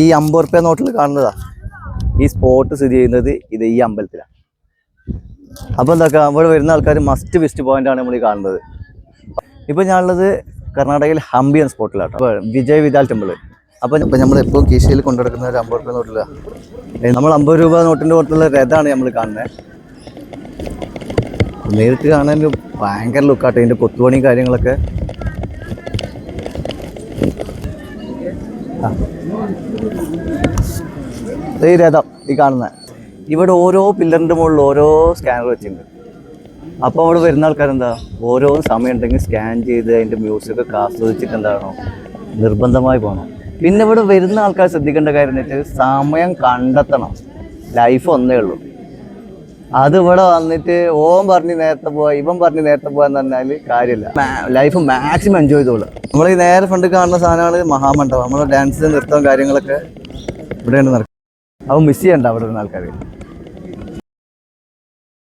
ഈ 50 റുപ്യ നോട്ടിൽ കാണുന്നതാ ഈ സ്പോട്ട് സ്ഥിതി ചെയ്യുന്നത് ഇത് ഈ അമ്പലത്തിലാണ്. അപ്പോൾ എന്താക്കുക, അവിടെ വരുന്ന ആൾക്കാർ മസ്റ്റ് വിസിറ്റ് പോയിന്റാണ് നമ്മൾ ഈ കാണുന്നത്. ഇപ്പോൾ ഞാനുള്ളത് കർണാടകയിൽ ഹംപി എന്ന സ്പോട്ടിലാണ്. അപ്പോൾ വിജയ് വിദാൽ ടെമ്പിൾ. അപ്പോൾ നമ്മളെപ്പോൾ കീശയിൽ കൊണ്ടുനടക്കുന്ന ഒരു 50 റുപ്യ നോട്ടില്ല, നമ്മൾ 50 രൂപ നോട്ടിൻ്റെ പുറത്തുള്ള രഥമാണ് നമ്മൾ കാണുന്നത്. നേരിട്ട് കാണാൻ ഭയങ്കര ലുക്കാട്ടെ, ഇതിൻ്റെ കൊത്തുപണിയും കാര്യങ്ങളൊക്കെ. ഈ രഥം ഈ കാണുന്നത്, ഇവിടെ ഓരോ പില്ലറിൻ്റെ മുകളിൽ ഓരോ സ്കാനർ വെച്ചിട്ടുണ്ട്. അപ്പോൾ അവിടെ വരുന്ന ആൾക്കാരെന്താ, ഓരോ സമയം ഉണ്ടെങ്കിൽ സ്കാൻ ചെയ്ത് അതിൻ്റെ മ്യൂസിക്കൊക്കെ ആസ്വദിച്ചിട്ട് എന്താണോ നിർബന്ധമായി പോകണം. പിന്നെ ഇവിടെ വരുന്ന ആൾക്കാർ ശ്രദ്ധിക്കേണ്ട കാര്യം എന്ന് വെച്ചാൽ സമയം കണ്ടെത്തണം. ലൈഫ് ഒന്നേ ഉള്ളൂ. അത് ഇവിടെ വന്നിട്ട് ഓൻ പറഞ്ഞ് നേരത്തെ പോവാ, ഇവൻ പറഞ്ഞ് നേരത്തെ പോകാന്ന് പറഞ്ഞാൽ കാര്യമില്ല. ലൈഫ് മാക്സിമം എൻജോയ് ചെയ്തോളൂ. നമ്മൾ ഈ നേരെ ഫ്രണ്ട് കാണുന്ന സാധനമാണ് മഹാമണ്ഡപം. നമ്മുടെ ഡാൻസ് നൃത്തം കാര്യങ്ങളൊക്കെ ഇവിടെയാണ് നടക്കുന്നത്. അപ്പോൾ മിസ് ചെയ്യണ്ട അവിടെ വരുന്ന ആൾക്കാർ.